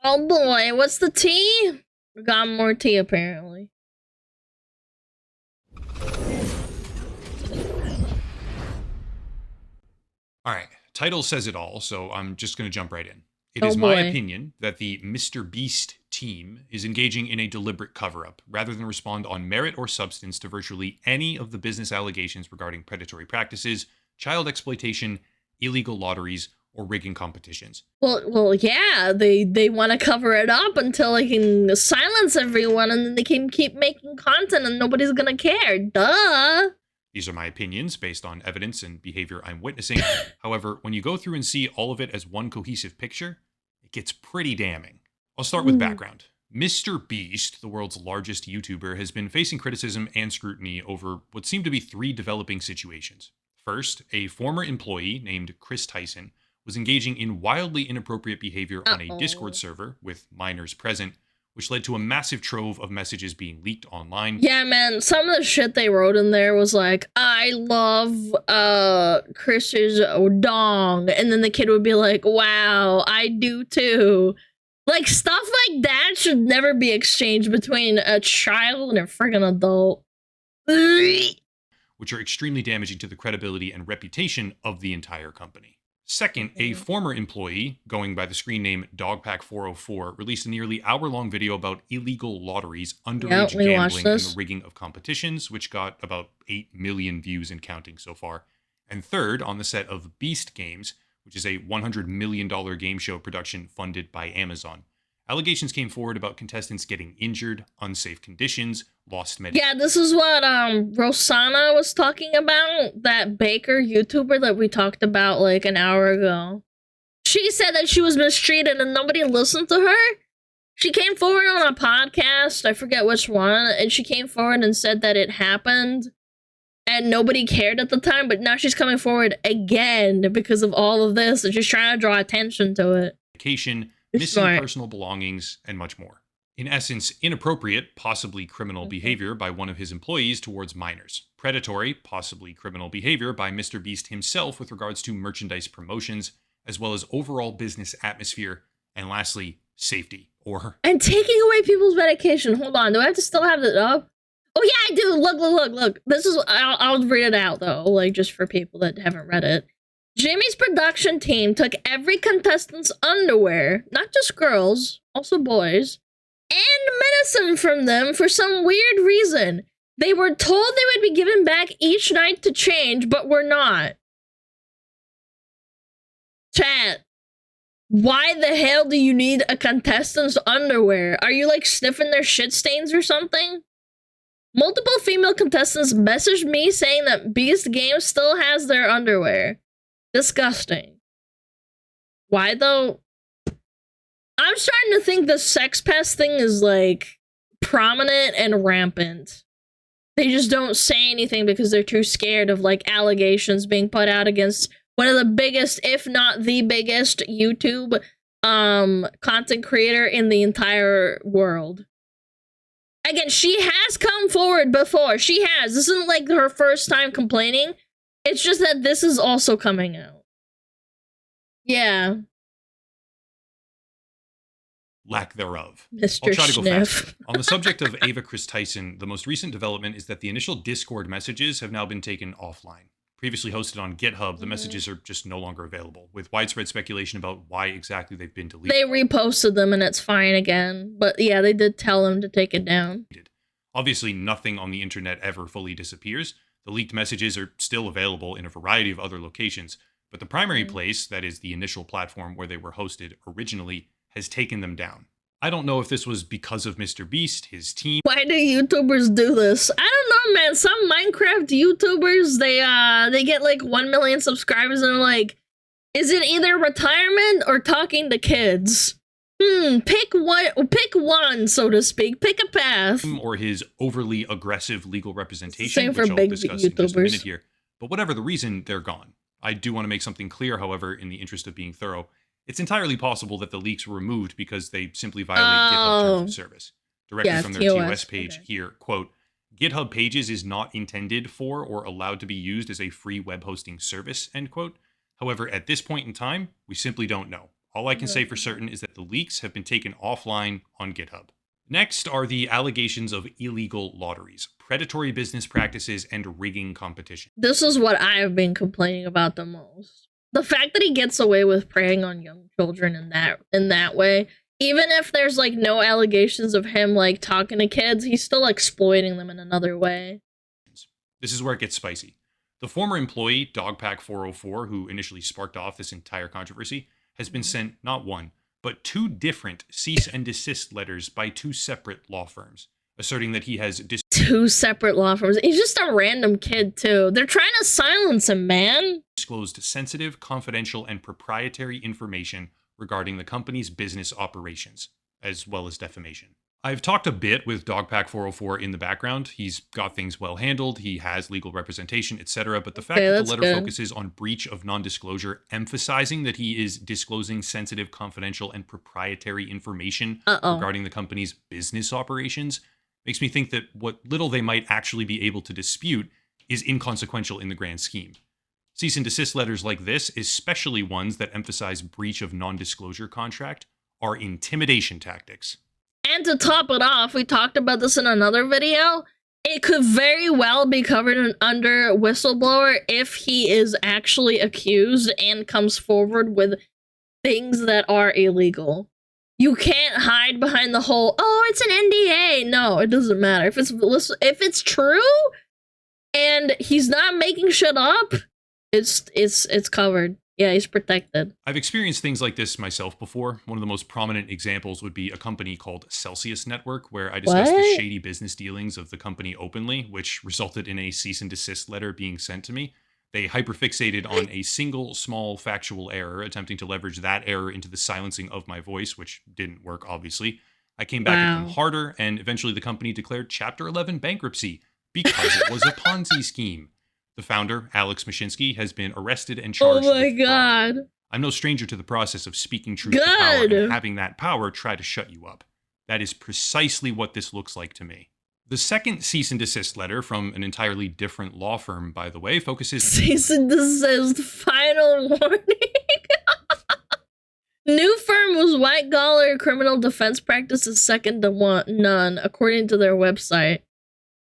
Oh boy, what's the tea? We got more tea apparently. Alright, title says it all, so I'm just going to jump right in. It is my opinion that the Mr. Beast team is engaging in a deliberate cover-up, rather than respond on merit or substance to virtually any of the business allegations regarding predatory practices, child exploitation, illegal lotteries, or rigging competitions. Well, yeah, they want to cover it up until they can silence everyone, and then they can keep making content, and nobody's gonna care. Duh. These are my opinions based on evidence and behavior I'm witnessing. However, when you go through and see all of it as one cohesive picture, it gets pretty damning. I'll start with background. Mr. Beast, the world's largest YouTuber, has been facing criticism and scrutiny over what seem to be three developing situations. First, a former employee named Chris Tyson was engaging in wildly inappropriate behavior on a Discord server with minors present, which led to a massive trove of messages being leaked online. Yeah, man, some of the shit they wrote in there was like, I love Chris's dong, and then the kid would be like, wow, I do too. Like, stuff like that should never be exchanged between a child and a friggin' adult. Which are extremely damaging to the credibility and reputation of the entire company. Second, a former employee, going by the screen name Dogpack404, released a nearly hour-long video about illegal lotteries, underage gambling, and the rigging of competitions, which got about 8 million views and counting so far. And third, on the set of Beast Games, which is a $100 million game show production funded by Amazon. Allegations came forward about contestants getting injured, unsafe conditions, lost medication. Yeah, this is what Rosanna was talking about, that baker YouTuber that we talked about like an hour ago. She said that she was mistreated and nobody listened to her. She came forward on a podcast, I forget which one, and she came forward and said that it happened and nobody cared at the time, but now she's coming forward again because of all of this and she's trying to draw attention to it. Missing personal belongings, and much more. In essence, inappropriate, possibly criminal behavior by one of his employees towards minors. Predatory, possibly criminal behavior by Mr. Beast himself with regards to merchandise promotions, as well as overall business atmosphere. And lastly, safety. And taking away people's medication. Hold on, do I have to still have it up? Oh yeah, I do. Look. This is, I'll read it out though, like just for people that haven't read it. Jimmy's production team took every contestant's underwear, not just girls, also boys, and medicine from them for some weird reason. They were told they would be given back each night to change, but were not. Chat, why the hell do you need a contestant's underwear? Are you like sniffing their shit stains or something? Multiple female contestants messaged me saying that Beast Games still has their underwear. Disgusting. Why though? I'm starting to think the sex pest thing is like prominent and rampant. They just don't say anything because they're too scared of like allegations being put out against one of the biggest, if not the biggest, YouTube content creator in the entire world. Again, she has come forward before. She has. This isn't like her first time complaining. It's just that this is also coming out. Yeah. Lack thereof. Mr. I'll try to go Sniff. faster. On the subject of Ava Chris Tyson, the most recent development is that the initial Discord messages have now been taken offline. Previously hosted on GitHub, the messages are just no longer available, with widespread speculation about why exactly they've been deleted. They reposted them and it's fine again. But yeah, they did tell them to take it down. Obviously, nothing on the internet ever fully disappears. The leaked messages are still available in a variety of other locations, but the primary place, that is the initial platform where they were hosted originally, has taken them down. I don't know if this was because of Mr. Beast, his team. Why do YouTubers do this? I don't know, man. Some Minecraft YouTubers, they get like 1 million subscribers and they're like, is it either retirement or talking to kids? Pick one, so to speak. Pick a path. Or his overly aggressive legal representation, Same which for I'll big discuss YouTubers. in just a minute here. But whatever the reason, they're gone. I do want to make something clear, however, in the interest of being thorough. It's entirely possible that the leaks were removed because they simply violate GitHub terms of service. Directly from their TOS page here, quote, GitHub Pages is not intended for or allowed to be used as a free web hosting service, end quote. However, at this point in time, we simply don't know. All I can say for certain is that the leaks have been taken offline on GitHub. Next are the allegations of illegal lotteries, predatory business practices, and rigging competition. This is what I have been complaining about the most. The fact that he gets away with preying on young children in that way, even if there's like no allegations of him like talking to kids, he's still exploiting them in another way. This is where it gets spicy. The former employee, Dogpack404, who initially sparked off this entire controversy, has been sent not one, but 2 different cease and desist letters by 2 separate law firms, asserting that he has 2 separate law firms. He's just a random kid, too. They're trying to silence him, man. Disclosed sensitive, confidential, and proprietary information regarding the company's business operations, as well as defamation. I've talked a bit with Dogpack404 in the background. He's got things well handled, he has legal representation, etc. But the fact that the letter focuses on breach of non-disclosure, emphasizing that he is disclosing sensitive, confidential, and proprietary information regarding the company's business operations, makes me think that what little they might actually be able to dispute is inconsequential in the grand scheme. Cease and desist letters like this, especially ones that emphasize breach of non-disclosure contract, are intimidation tactics. And to top it off, we talked about this in another video, it could very well be covered under whistleblower if he is actually accused and comes forward with things that are illegal. You can't hide behind the whole, oh, it's an NDA. No, it doesn't matter. If it's true and he's not making shit up, it's covered. Yeah, he's protected. I've experienced things like this myself before. One of the most prominent examples would be a company called Celsius Network, where I discussed the shady business dealings of the company openly, which resulted in a cease and desist letter being sent to me. They hyperfixated on a single small factual error, attempting to leverage that error into the silencing of my voice, which didn't work, obviously. I came back at them harder, and eventually the company declared Chapter 11 bankruptcy because it was a Ponzi scheme. The founder, Alex Mashinsky, has been arrested and charged with fraud. I'm no stranger to the process of speaking truth to power and having that power try to shut you up. That is precisely what this looks like to me. The second cease and desist letter, from an entirely different law firm, by the way, focuses... Cease and desist, final warning. New firm was white-collar criminal defense practices second to none, according to their website.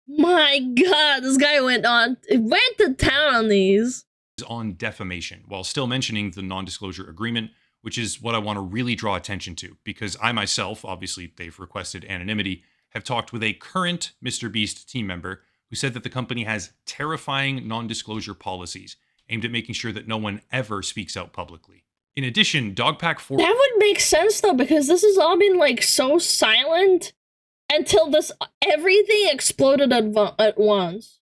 My God, this guy went to town on these. On defamation, while still mentioning the non-disclosure agreement, which is what I want to really draw attention to, because I myself, obviously they've requested anonymity, have talked with a current MrBeast team member who said that the company has terrifying non-disclosure policies aimed at making sure that no one ever speaks out publicly. In addition, Dogpack4... That would make sense, though, because this has all been, like, so silent until everything exploded at once.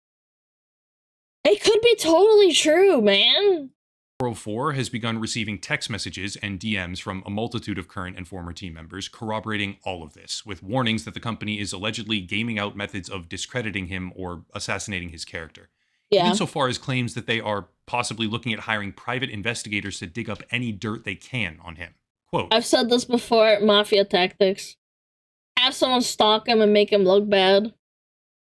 It could be totally true, man. 404 has begun receiving text messages and DMs from a multitude of current and former team members corroborating all of this, with warnings that the company is allegedly gaming out methods of discrediting him or assassinating his character. Yeah. Even so far as claims that they are possibly looking at hiring private investigators to dig up any dirt they can on him. Quote, I've said this before, Mafia Tactics. Have someone stalk him and make him look bad.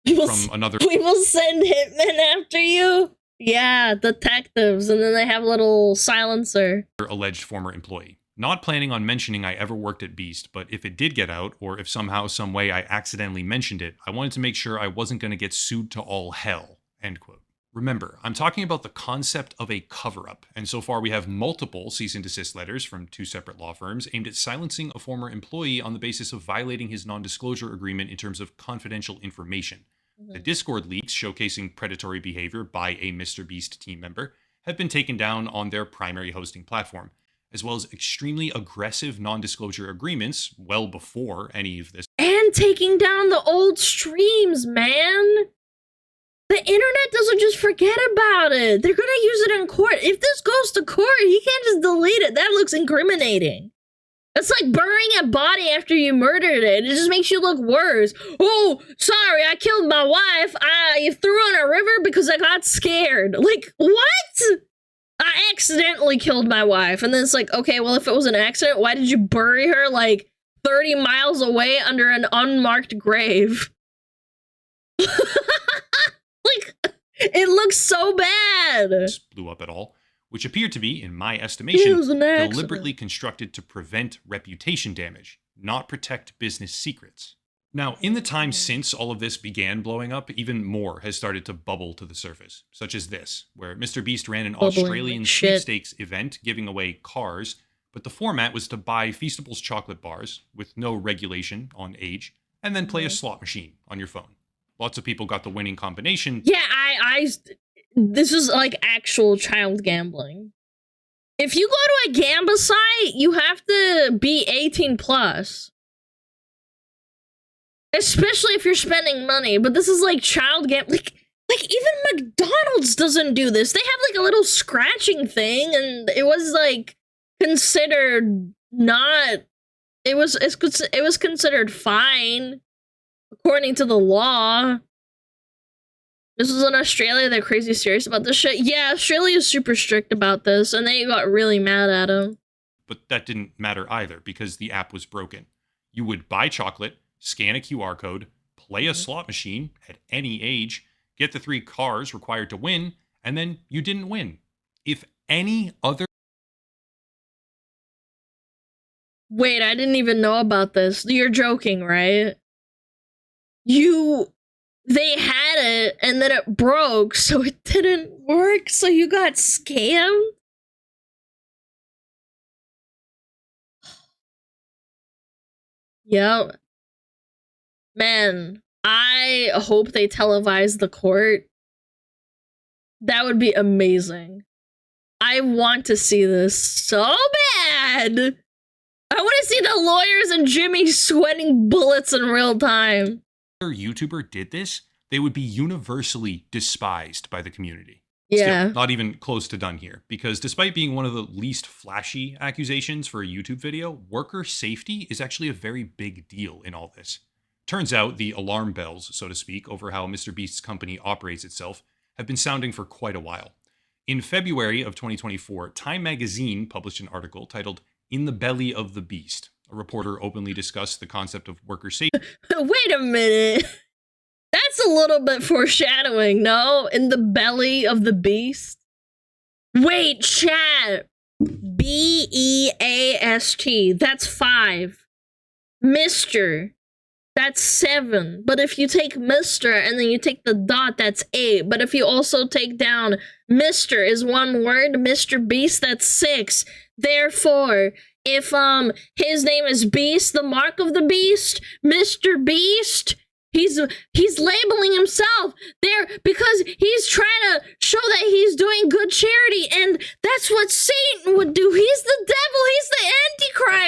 We will send hitmen after you. Yeah, detectives, and then they have a little silencer. Alleged former employee. Not planning on mentioning I ever worked at Beast, but if it did get out, or if somehow, some way I accidentally mentioned it, I wanted to make sure I wasn't going to get sued to all hell. End quote. Remember, I'm talking about the concept of a cover-up, and so far we have multiple cease and desist letters from 2 separate law firms aimed at silencing a former employee on the basis of violating his non-disclosure agreement in terms of confidential information. The Discord leaks showcasing predatory behavior by a MrBeast team member have been taken down on their primary hosting platform, as well as extremely aggressive non-disclosure agreements well before any of this. And taking down the old streams, man! The internet doesn't just forget about it. They're gonna use it in court. If this goes to court, you can't just delete it. That looks incriminating. It's like burying a body after you murdered it. It just makes you look worse. Oh, sorry, I killed my wife. I threw her in a river because I got scared. Like, what? I accidentally killed my wife. And then it's like, okay, well, if it was an accident, why did you bury her like 30 miles away under an unmarked grave? Like, it looks so bad. Blew up at all, which appeared to be, in my estimation, It was an deliberately accident. constructed to prevent reputation damage, not protect business secrets. Now, in the time since all of this began blowing up, even more has started to bubble to the surface, such as this, where Mr. Beast ran an Bubbling like Australian shit. sweepstakes event giving away cars, but the format was to buy Feastables chocolate bars with no regulation on age, and then play a slot machine on your phone. Lots of people got the winning combination. Yeah, this is like actual child gambling. If you go to a gamba site, you have to be 18 plus. Especially if you're spending money, but this is like child gambling. Like even McDonald's doesn't do this. They have like a little scratching thing, and it was like considered not. It was considered fine according to the law. This was in Australia. They're crazy serious about this shit. Yeah, Australia is super strict about this, and they got really mad at him. But that didn't matter either because the app was broken. You would buy chocolate, scan a QR code, play a slot machine at any age, get the 3 cars required to win, and then you didn't win. If any other... Wait, I didn't even know about this. You're joking, right? They had it, and then it broke, so it didn't work, so you got scammed? Yep. Man, I hope they televise the court. That would be amazing. I want to see this so bad. I want to see the lawyers and Jimmy sweating bullets in real time. If a YouTuber did this, they would be universally despised by the community. Yeah. Still, not even close to done here, because despite being one of the least flashy accusations for a YouTube video, worker safety is actually a very big deal in all this. Turns out the alarm bells, so to speak, over how Mr. Beast's company operates itself have been sounding for quite a while. In February of 2024, Time magazine published an article titled "In the Belly of the Beast." A reporter openly discussed the concept of worker safety. Wait a minute. That's a little bit foreshadowing, no? In the belly of the beast? Wait, chat. B-E-A-S-T. That's 5. Mr. That's 7. But if you take Mr. and then you take the dot, that's 8. But if you also take down Mr. is one word, Mr. Beast, that's 6. Therefore, if his name is Beast, the mark of the beast, Mr. Beast, he's labeling himself there because he's trying to show that he's doing good charity, and that's what Satan would do. He's the devil. He's the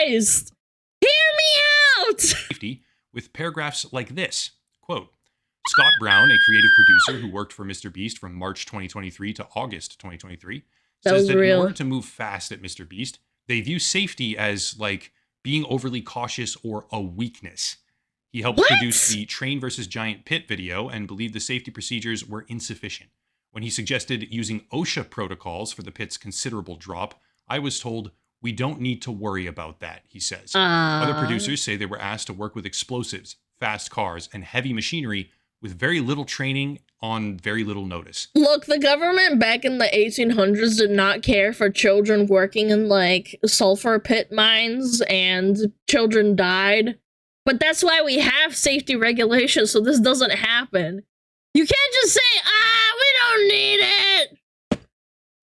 Antichrist. Hear me out. Safety with paragraphs like this, quote, Scott Brown, a creative producer who worked for Mr. Beast from March 2023 to August 2023, says that in order to move fast at Mr. Beast, they view safety as like being overly cautious or a weakness. He helped produce the Train vs. Giant Pit video and believed the safety procedures were insufficient. When he suggested using OSHA protocols for the pit's considerable drop, I was told, we don't need to worry about that, he says. Other producers say they were asked to work with explosives, fast cars, and heavy machinery with very little training on very little notice. Look, the government back in the 1800s did not care for children working in, like, sulfur pit mines, and children died. But that's why we have safety regulations, so this doesn't happen. You can't just say, we don't need it.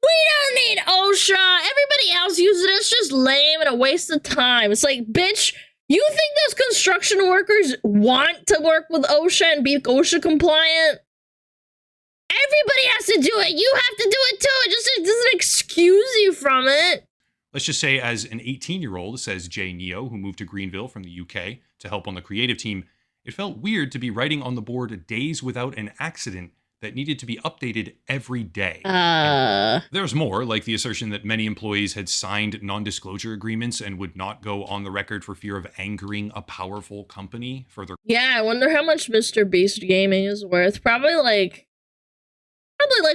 We don't need OSHA. Everybody else uses it. It's just lame and a waste of time. It's like, bitch, you think those construction workers want to work with OSHA and be OSHA compliant? Everybody has to do it. You have to do it too. It doesn't excuse you from it. Let's just say as an 18-year-old, says Jay Neo, who moved to Greenville from the UK to help on the creative team, it felt weird to be writing on the board days without an accident that needed to be updated every day. There's more, like the assertion that many employees had signed non-disclosure agreements and would not go on the record for fear of angering a powerful company. Further, yeah, I wonder how much Mr. Beast Gaming is worth. Probably like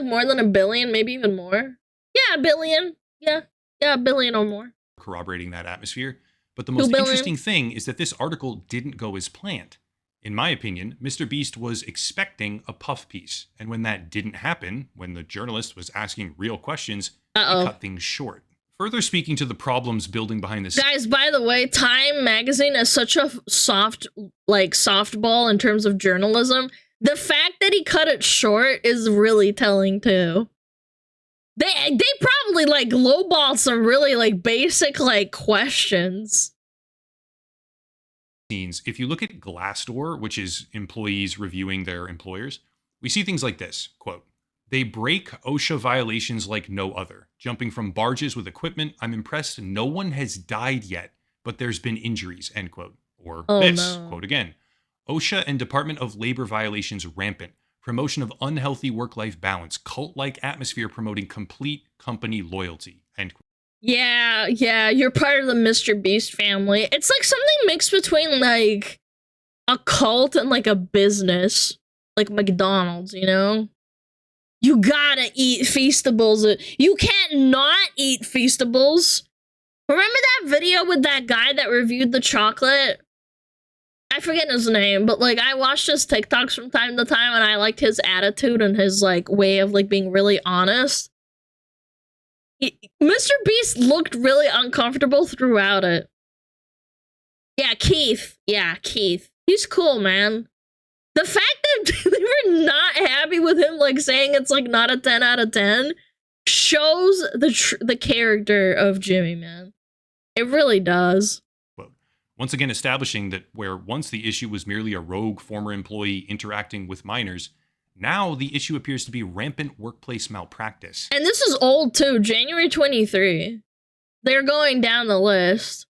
more than $1 billion, maybe even more. Yeah, $1 billion. Yeah, $1 billion or more. Corroborating that atmosphere. But the most interesting thing is that this article didn't go as planned. In my opinion, Mr. Beast was expecting a puff piece, and when that didn't happen, when the journalist was asking real questions, he cut things short. Further speaking to the problems building behind this... Guys, by the way, Time magazine is such a softball in terms of journalism. The fact that he cut it short is really telling, too. They probably, like, lowballed some really, like, basic, like, questions. If you look at Glassdoor, which is employees reviewing their employers, we see things like this, quote, "They break OSHA violations like no other. Jumping from barges with equipment, I'm impressed no one has died yet, but there's been injuries," end quote. Or quote again, "OSHA and Department of Labor violations rampant. Promotion of unhealthy work-life balance. Cult-like atmosphere promoting complete company loyalty," end quote. Yeah, you're part of the Mr. Beast family. It's like something mixed between, like, a cult and, like, a business. Like McDonald's, you know? You gotta eat Feastables. You can't not eat Feastables. Remember that video with that guy that reviewed the chocolate? I forget his name, but, like, I watched his TikToks from time to time, and I liked his attitude and his, like, way of, like, being really honest. Mr. Beast looked really uncomfortable throughout it. Yeah, Keith. He's cool, man. The fact that they were not happy with him, like, saying it's, like, not a 10 out of 10 shows the character of Jimmy, man. It really does. Once again establishing that where once the issue was merely a rogue former employee interacting with minors, now the issue appears to be rampant workplace malpractice. And this is old, too. January 23. They're going down the list.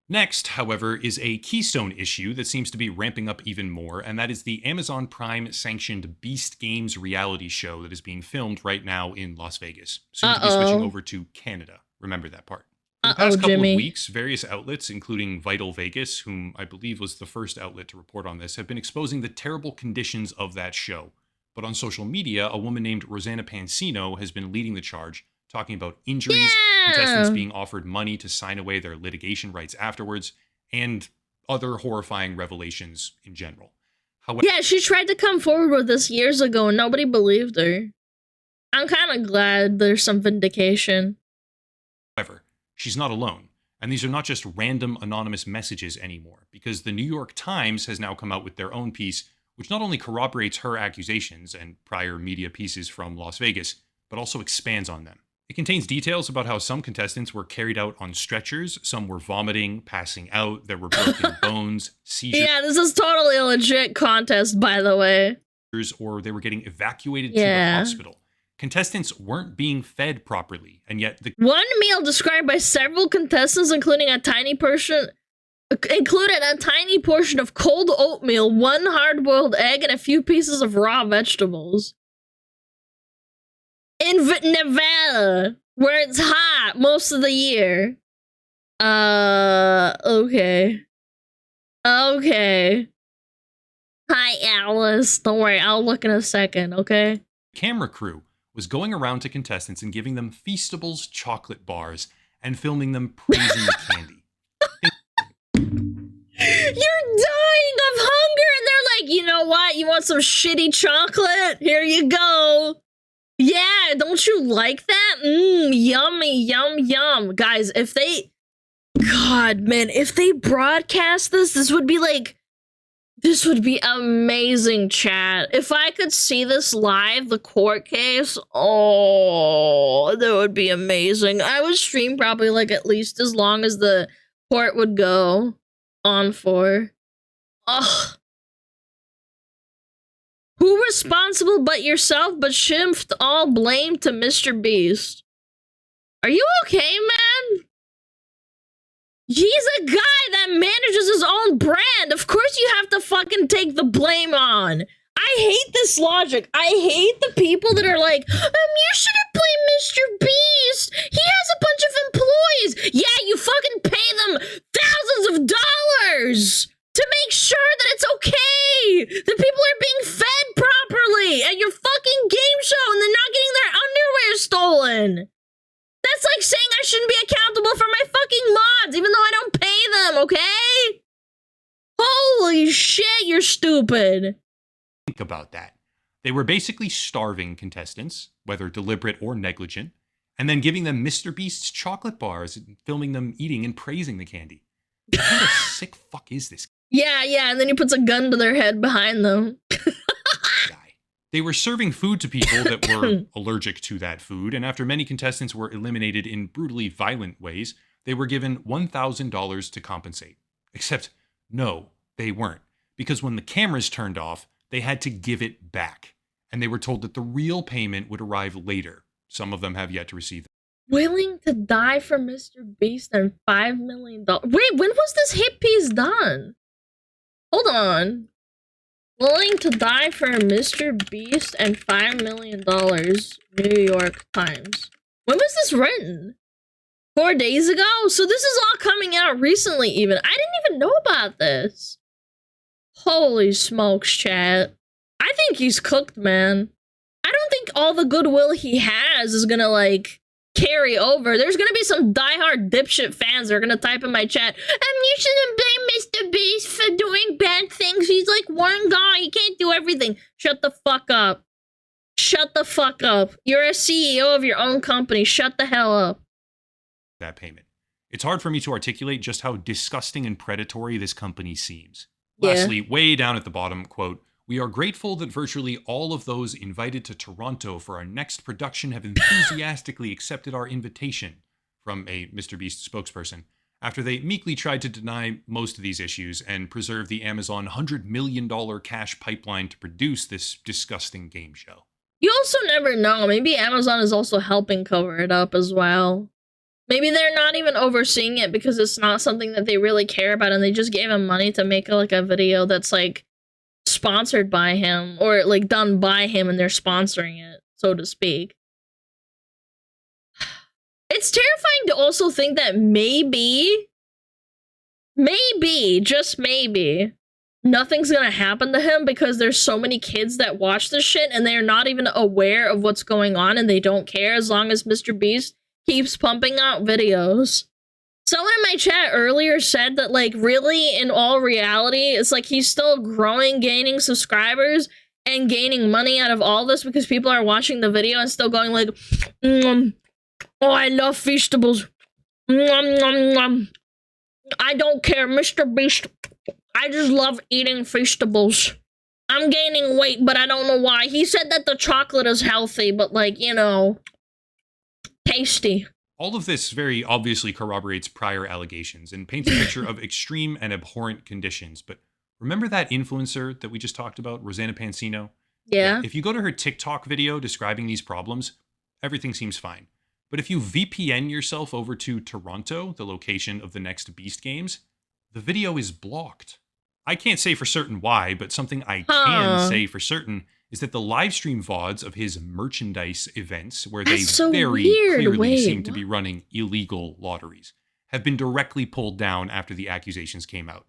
Next, however, is a keystone issue that seems to be ramping up even more, and that is the Amazon Prime-sanctioned Beast Games reality show that is being filmed right now in Las Vegas. Soon to be switching over to Canada. Remember that part. For the past couple of weeks, various outlets, including Vital Vegas, whom I believe was the first outlet to report on this, have been exposing the terrible conditions of that show. But on social media, a woman named Rosanna Pansino has been leading the charge, talking about injuries, contestants being offered money to sign away their litigation rights afterwards, and other horrifying revelations in general. However, yeah, she tried to come forward with this years ago, and nobody believed her. I'm kind of glad there's some vindication. However, she's not alone. And these are not just random anonymous messages anymore, because the New York Times has now come out with their own piece, which not only corroborates her accusations and prior media pieces from Las Vegas, but also expands on them. It contains details about how some contestants were carried out on stretchers, some were vomiting, passing out, there were broken bones, seizures. Yeah, this is totally a legit contest, by the way. Or they were getting evacuated to the hospital. Contestants weren't being fed properly, and yet one meal described by several contestants, including a tiny portion of cold oatmeal, one hard-boiled egg, and a few pieces of raw vegetables. In Nevada, where it's hot most of the year. Okay. Hi, Alice. Don't worry, I'll look in a second, okay? Camera crew was going around to contestants and giving them Feastables chocolate bars and filming them praising the candy. You're dying of hunger, and they're like, you know what? You want some shitty chocolate? Here you go. Yeah, don't you like that? Yummy, yum. Guys, if they broadcast this would be like, this would be amazing, chat. If I could see this live, the court case, oh, that would be amazing. I would stream probably like at least as long as the court would go on for. Ugh. Who responsible but yourself, but shift all blame to Mr. Beast? Are you okay, man? He's a guy that manages his own brand. Of course you have to fucking take the blame on. I hate this logic. I hate the people that are like, you shouldn't blame Mr. Beast. He has a bunch of employees. Yeah, you fucking pay them thousands of dollars to make sure that it's okay. The people are being fed properly at your fucking game show and they're not getting their underwear stolen. That's like saying I shouldn't be accountable for my fucking mods, even though I don't pay them, okay? Holy shit, you're stupid. Think about that. They were basically starving contestants, whether deliberate or negligent, and then giving them Mr. Beast's chocolate bars and filming them eating and praising the candy. What kind of sick fuck is this Yeah, and then he puts a gun to their head behind them. guy? They were serving food to people that were allergic to that food, and after many contestants were eliminated in brutally violent ways, they were given $1,000 to compensate. Except, no, they weren't. Because when the cameras turned off, they had to give it back. And they were told that the real payment would arrive later. Some of them have yet to receive it. Willing to die for Mr. Beast and $5 million. Wait, when was this hit piece done? Hold on. Willing to die for Mr. Beast and $5 million. New York Times. When was this written? 4 days ago? So this is all coming out recently even. I didn't even know about this. Holy smokes, chat. I think he's cooked, man. I don't think all the goodwill he has is gonna, like, carry over. There's gonna be some diehard dipshit fans that are gonna type in my chat, you shouldn't blame Mr. Beast for doing bad things. He's like one guy. He can't do everything. Shut the fuck up. Shut the fuck up. You're a CEO of your own company. Shut the hell up. That payment. It's hard for me to articulate just how disgusting and predatory this company seems. Yeah. Lastly, way down at the bottom, quote, "We are grateful that virtually all of those invited to Toronto for our next production have enthusiastically accepted our invitation," from a Mr. Beast spokesperson, after they meekly tried to deny most of these issues and preserve the Amazon $100 million cash pipeline to produce this disgusting game show. You also never know. Maybe Amazon is also helping cover it up as well. Maybe they're not even overseeing it because it's not something that they really care about and they just gave him money to make a video that's like sponsored by him or like done by him and they're sponsoring it, so to speak. It's terrifying to also think that maybe, just maybe, nothing's gonna happen to him because there's so many kids that watch this shit and they're not even aware of what's going on and they don't care as long as Mr. Beast keeps pumping out videos. Someone in my chat earlier said that, like, really, in all reality, it's like he's still growing, gaining subscribers, and gaining money out of all this because people are watching the video and still going like, oh, I love vegetables. I don't care, Mr. Beast. I just love eating vegetables. I'm gaining weight, but I don't know why. He said that the chocolate is healthy, but, like, you know, tasty. All of this very obviously corroborates prior allegations and paints a picture of extreme and abhorrent conditions. But remember that influencer that we just talked about, Rosanna Pansino? Yeah. If you go to her TikTok video describing these problems, everything seems fine. But if you VPN yourself over to Toronto, the location of the next Beast games, the video is blocked. I can't say for certain why, but something I can say for certain is that the live stream VODs of his merchandise events, where they very clearly seem to be running illegal lotteries, have been directly pulled down after the accusations came out.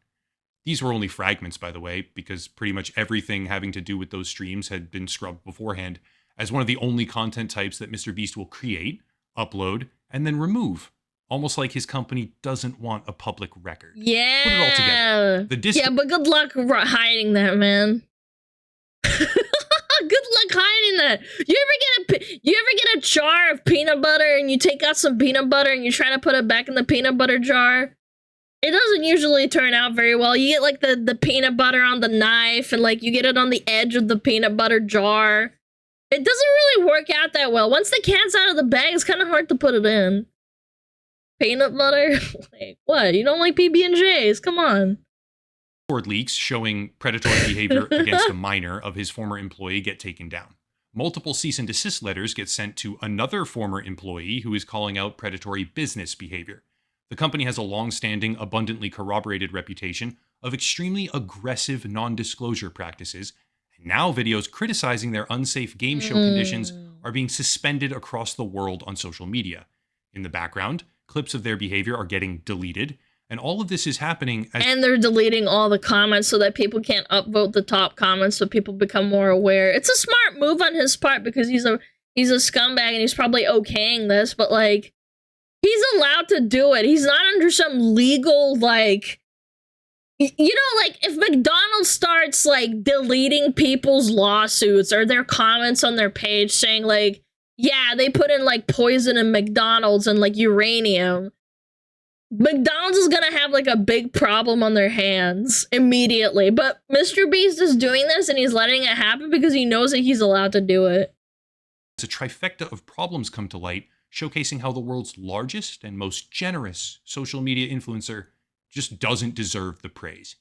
These were only fragments, by the way, because pretty much everything having to do with those streams had been scrubbed beforehand as one of the only content types that Mr. Beast will create, upload, and then remove. Almost like his company doesn't want a public record. Yeah. Put it all together. Yeah, but good luck hiding that, man. Good luck hiding that. You ever get a jar of peanut butter and you take out some peanut butter and you try to put it back in the peanut butter jar? It doesn't usually turn out very well. You get like the peanut butter on the knife and like you get it on the edge of the peanut butter jar. It doesn't really work out that well. Once the cat's out of the bag, it's kind of hard to put it in. Peanut butter? Like, what? You don't like PB&Js? Come on. Leaks showing predatory behavior against a minor of his former employee get taken down. Multiple cease and desist letters get sent to another former employee who is calling out predatory business behavior. The company has a long-standing, abundantly corroborated reputation of extremely aggressive non-disclosure practices, and now videos criticizing their unsafe game show conditions are being suspended across the world on social media. In the background, clips of their behavior are getting deleted, and all of this is happening as— And they're deleting all the comments so that people can't upvote the top comments so people become more aware. It's a smart move on his part because he's a scumbag and he's probably okaying this, but like, he's allowed to do it. He's not under some legal, like, You know, like, if McDonald's starts, like, deleting people's lawsuits or their comments on their page saying, like, yeah, they put in, like, poison in McDonald's and, like, uranium, McDonald's is gonna have, like, a big problem on their hands immediately. But Mr. Beast is doing this and he's letting it happen because he knows that he's allowed to do it. A trifecta of problems come to light, showcasing how the world's largest and most generous social media influencer just doesn't deserve the praise.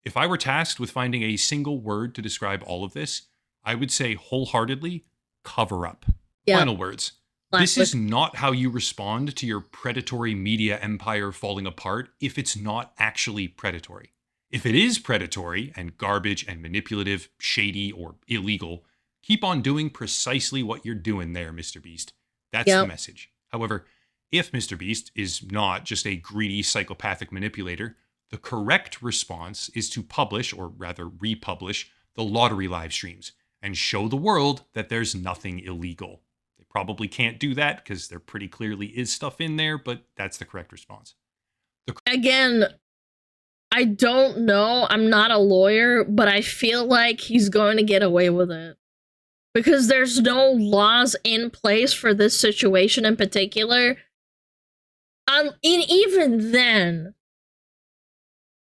If I were tasked with finding a single word to describe all of this, I would say wholeheartedly cover up. Yeah. Final words. This is not how you respond to your predatory media empire falling apart if it's not actually predatory. If it is predatory and garbage and manipulative, shady, or illegal, keep on doing precisely what you're doing there, Mr. Beast. That's the message. However, if Mr. Beast is not just a greedy psychopathic manipulator, the correct response is to publish, or rather republish, the lottery live streams and show the world that there's nothing illegal. They probably can't do that because there pretty clearly is stuff in there, but that's the correct response. Again, I don't know. I'm not a lawyer, but I feel like he's going to get away with it. Because there's no laws in place for this situation in particular. And even then,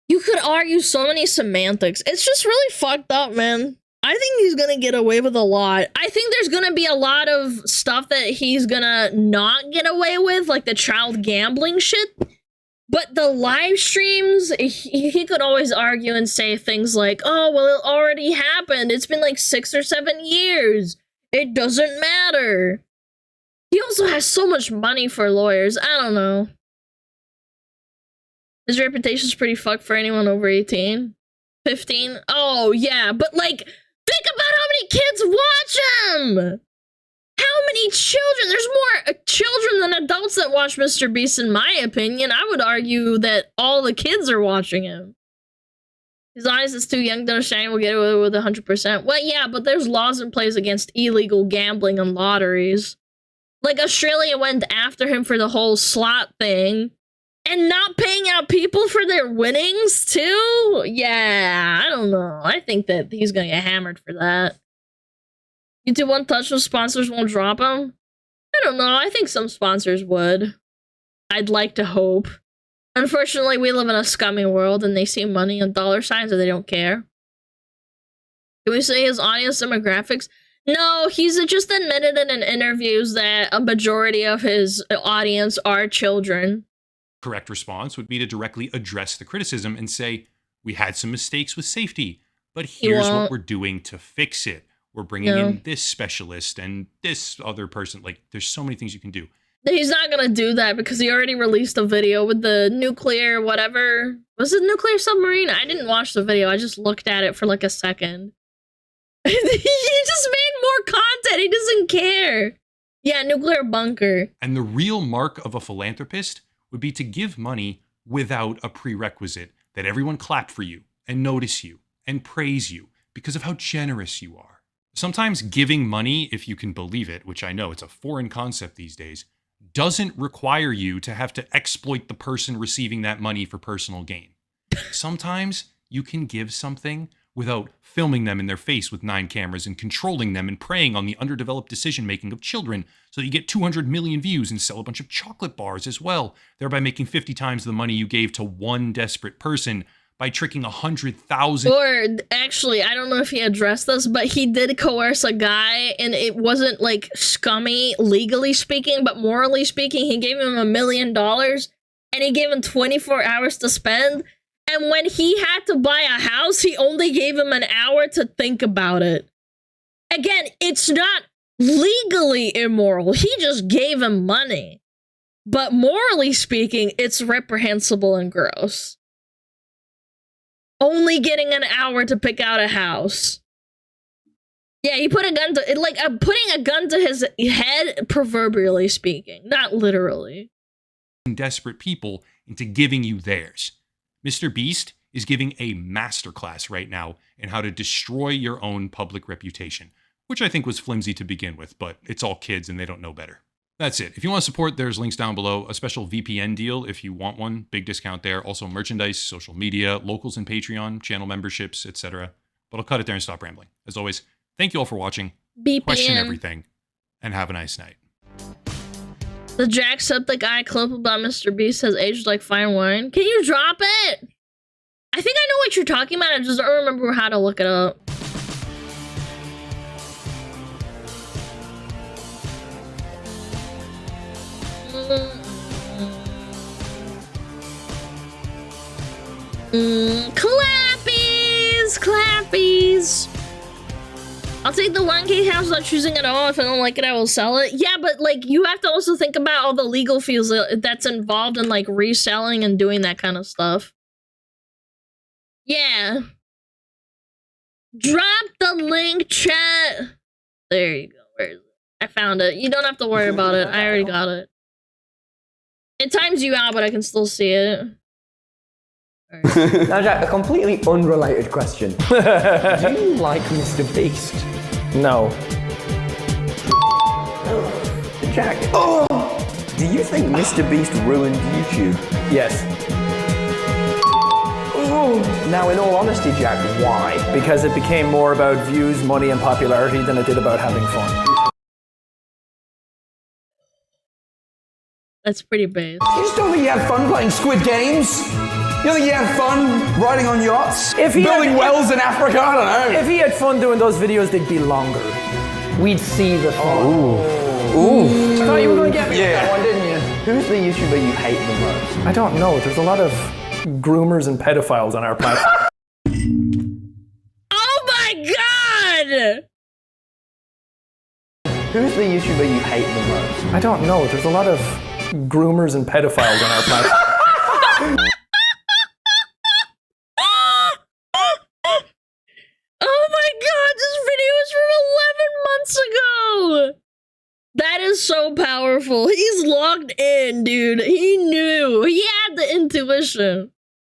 you could argue so many semantics. It's just really fucked up, man. I think he's gonna get away with a lot. I think there's gonna be a lot of stuff that he's gonna not get away with, like the child gambling shit. But the live streams, he could always argue and say things like, oh, well, it already happened. It's been like 6 or 7 years. It doesn't matter. He also has so much money for lawyers. I don't know. His reputation's pretty fucked for anyone over 18. 15? Oh, yeah. But, like, think about how many kids watch him! How many children? There's more children than adults that watch Mr. Beast, in my opinion. I would argue that all the kids are watching him. His audience is too young to understand will get away with 100%. Well, yeah, but there's laws in place against illegal gambling and lotteries. Like, Australia went after him for the whole slot thing. And not paying out people for their winnings, too? Yeah, I don't know. I think that he's gonna get hammered for that. YouTube won't touch those sponsors, won't drop him? I don't know. I think some sponsors would. I'd like to hope. Unfortunately, we live in a scummy world and they see money and dollar signs and they don't care. Can we say his audience demographics? No, he's just admitted in interviews that a majority of his audience are children. Correct response would be to directly address the criticism and say, we had some mistakes with safety, but here's what we're doing to fix it. We're bringing in this specialist and this other person. Like, there's so many things you can do. He's not gonna do that because he already released a video with the nuclear whatever. Was it nuclear submarine? I didn't watch the video. I just looked at it for like a second. He just made more content. He doesn't care. Yeah, nuclear bunker. And the real mark of a philanthropist would be to give money without a prerequisite that everyone clap for you and notice you and praise you because of how generous you are. Sometimes giving money, if you can believe it, which I know it's a foreign concept these days, doesn't require you to have to exploit the person receiving that money for personal gain. Sometimes you can give something without filming them in their face with 9 cameras and controlling them and preying on the underdeveloped decision-making of children so that you get 200 million views and sell a bunch of chocolate bars as well, thereby making 50 times the money you gave to one desperate person by tricking 100,000. Or actually, I don't know if he addressed this, but he did coerce a guy, and it wasn't like scummy legally speaking, but morally speaking, he gave him $1 million, and he gave him 24 hours to spend. And when he had to buy a house, he only gave him an hour to think about it. Again, it's not legally immoral. He just gave him money. But morally speaking, it's reprehensible and gross. Only getting an hour to pick out a house. Yeah, he put a gun to, like, putting a gun to his head, proverbially speaking, not literally. Desperate people into giving you theirs. Mr. Beast is giving a masterclass right now in how to destroy your own public reputation, which I think was flimsy to begin with, but it's all kids and they don't know better. That's it. If you want to support, there's links down below. A special VPN deal if you want one. Big discount there. Also merchandise, social media, locals and Patreon, channel memberships, etc. But I'll cut it there and stop rambling. As always, thank you all for watching. BPN. Question everything. And have a nice night. The Jacksepticeye clip about Mr. Beast has aged like fine wine. Can you drop it? I think I know what you're talking about. I just don't remember how to look it up. Clappies! Clappies! I'll take the 1K house without choosing at all. If I don't like it, I will sell it. Yeah, but like you have to also think about all the legal fees that's involved in like reselling and doing that kind of stuff. Yeah. Drop the link, chat. There you go. Where is it? I found it. You don't have to worry about it. I already got it. It times you out, but I can still see it. Right. Now, Jack, a completely unrelated question. Do you like Mr. Beast? No. Jack, do you think Mr. Beast ruined YouTube? Yes. Now, in all honesty, Jack, why? Because it became more about views, money, and popularity than it did about having fun. That's pretty base. You just don't think you had fun playing Squid Games? You don't think you had fun riding on yachts? Building wells in Africa? I don't know. If he had fun doing those videos, they'd be longer. We'd see the fun. Ooh. I thought you were going to get me with that one, didn't you? Who's the YouTuber you hate the most? I don't know. There's a lot of groomers and pedophiles on our platform. Oh my god! Who's the YouTuber you hate the most? I don't know. There's a lot of groomers and pedophiles on our platform. Oh my god, this video is from 11 months ago! That is so powerful. He's logged in, dude. He knew. He had the intuition.